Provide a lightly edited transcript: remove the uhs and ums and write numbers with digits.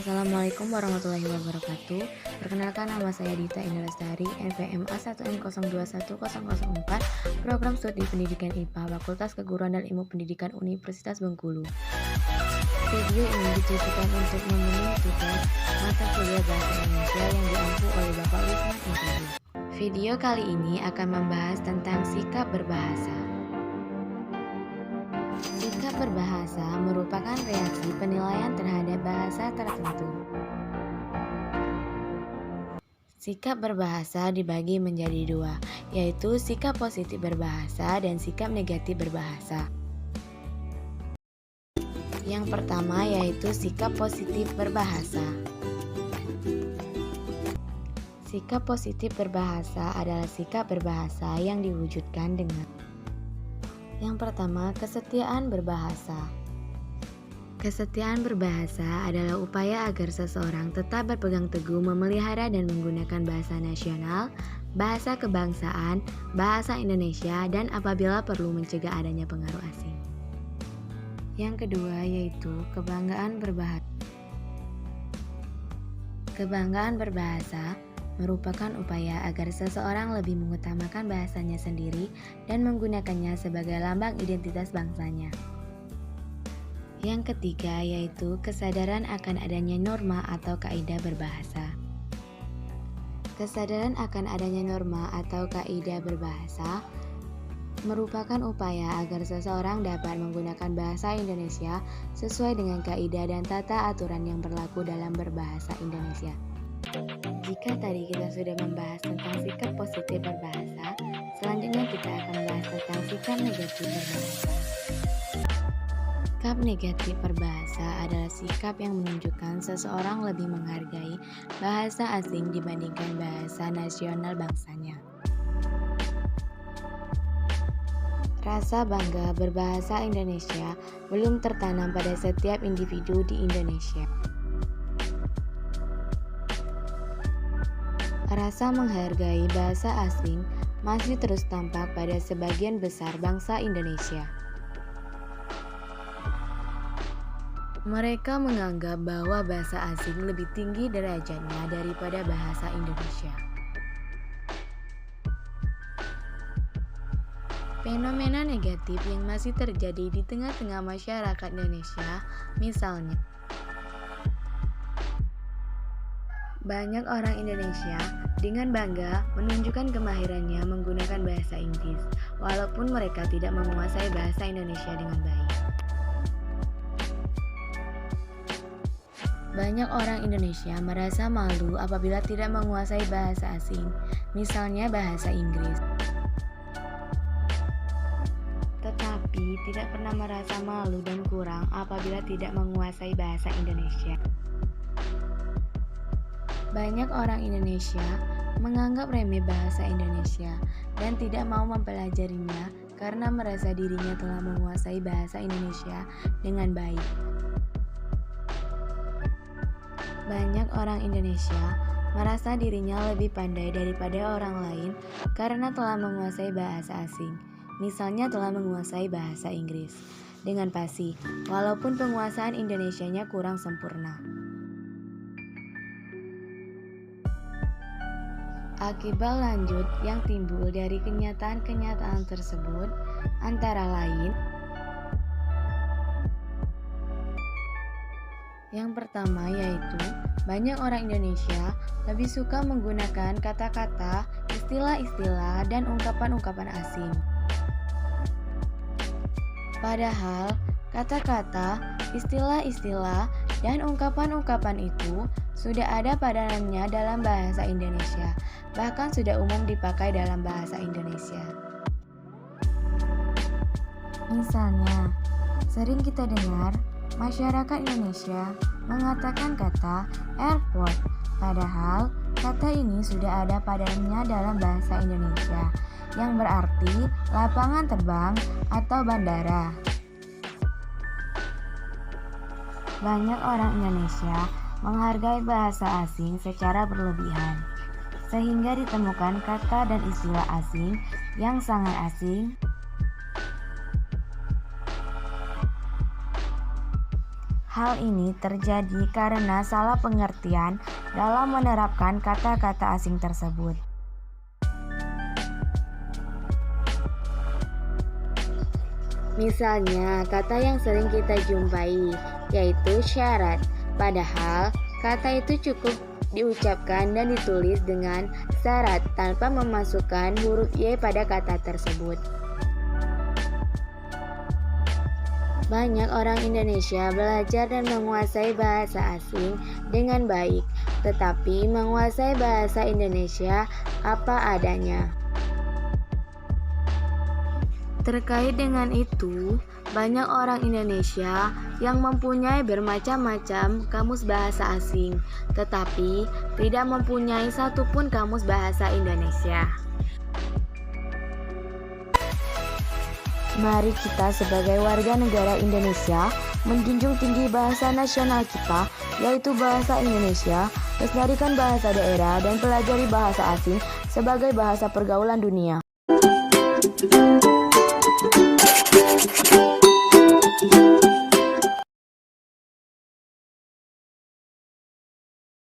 Assalamualaikum warahmatullahi wabarakatuh. Perkenalkan, nama saya Dita Indah Lestari, NPM A1M021004, Program Studi Pendidikan IPA, Fakultas Keguruan dan Ilmu Pendidikan Universitas Bengkulu. Video ini ditujukan untuk memenuhi tugas mata kuliah Bahasa Indonesia yang diampu oleh Bapak Wisma Intibi. Video kali ini akan membahas tentang sikap berbahasa. Sikap berbahasa merupakan reaksi penilaian terhadap bahasa tertentu. Sikap berbahasa dibagi menjadi dua, yaitu sikap positif berbahasa dan sikap negatif berbahasa. Yang pertama yaitu sikap positif berbahasa. Sikap positif berbahasa adalah sikap berbahasa yang diwujudkan dengan: yang pertama, kesetiaan berbahasa. Kesetiaan berbahasa adalah upaya agar seseorang tetap berpegang teguh memelihara dan menggunakan bahasa nasional, bahasa kebangsaan, bahasa Indonesia, dan apabila perlu mencegah adanya pengaruh asing. Yang kedua yaitu kebanggaan berbahasa. Kebanggaan berbahasa merupakan upaya agar seseorang lebih mengutamakan bahasanya sendiri dan menggunakannya sebagai lambang identitas bangsanya. Yang ketiga yaitu kesadaran akan adanya norma atau kaidah berbahasa. Kesadaran akan adanya norma atau kaidah berbahasa merupakan upaya agar seseorang dapat menggunakan bahasa Indonesia sesuai dengan kaidah dan tata aturan yang berlaku dalam berbahasa Indonesia. Jika tadi kita sudah membahas tentang sikap positif berbahasa, selanjutnya kita akan membahas tentang sikap negatif berbahasa. Sikap negatif berbahasa adalah sikap yang menunjukkan seseorang lebih menghargai bahasa asing dibandingkan bahasa nasional bangsanya. Rasa bangga berbahasa Indonesia belum tertanam pada setiap individu di Indonesia. Rasa menghargai bahasa asing masih terus tampak pada sebagian besar bangsa Indonesia. Mereka menganggap bahwa bahasa asing lebih tinggi derajatnya daripada bahasa Indonesia. Fenomena negatif yang masih terjadi di tengah-tengah masyarakat Indonesia, misalnya, banyak orang Indonesia dengan bangga menunjukkan kemahirannya menggunakan bahasa Inggris, walaupun mereka tidak menguasai bahasa Indonesia dengan baik. Banyak orang Indonesia merasa malu apabila tidak menguasai bahasa asing, misalnya bahasa Inggris. Tetapi tidak pernah merasa malu dan kurang apabila tidak menguasai bahasa Indonesia. Banyak orang Indonesia menganggap remeh bahasa Indonesia dan tidak mau mempelajarinya karena merasa dirinya telah menguasai bahasa Indonesia dengan baik. Banyak orang Indonesia merasa dirinya lebih pandai daripada orang lain karena telah menguasai bahasa asing, misalnya telah menguasai bahasa Inggris dengan fasih, walaupun penguasaan Indonesianya kurang sempurna. Akibat lanjut yang timbul dari kenyataan-kenyataan tersebut antara lain: yang pertama yaitu banyak orang Indonesia lebih suka menggunakan kata-kata, istilah-istilah, dan ungkapan-ungkapan asing. Padahal kata-kata, istilah-istilah, dan ungkapan-ungkapan itu sudah ada padanannya dalam bahasa Indonesia, bahkan sudah umum dipakai dalam bahasa Indonesia. Misalnya, sering kita dengar masyarakat Indonesia mengatakan kata airport, padahal kata ini sudah ada padanannya dalam bahasa Indonesia, yang berarti lapangan terbang atau bandara. Banyak orang Indonesia menghargai bahasa asing secara berlebihan, sehingga ditemukan kata dan istilah asing yang sangat asing, Hal ini terjadi karena salah pengertian dalam menerapkan kata-kata asing tersebut. Misalnya, kata yang sering kita jumpai, yaitu syarat. Padahal, kata itu cukup diucapkan dan ditulis dengan syarat tanpa memasukkan huruf Y pada kata tersebut. Banyak orang Indonesia belajar dan menguasai bahasa asing dengan baik, tetapi menguasai bahasa Indonesia apa adanya. Terkait dengan itu, banyak orang Indonesia yang mempunyai bermacam-macam kamus bahasa asing, tetapi tidak mempunyai satupun kamus bahasa Indonesia. Mari kita sebagai warga negara Indonesia menjunjung tinggi bahasa nasional kita, yaitu bahasa Indonesia, lestarikan bahasa daerah dan pelajari bahasa asing sebagai bahasa pergaulan dunia.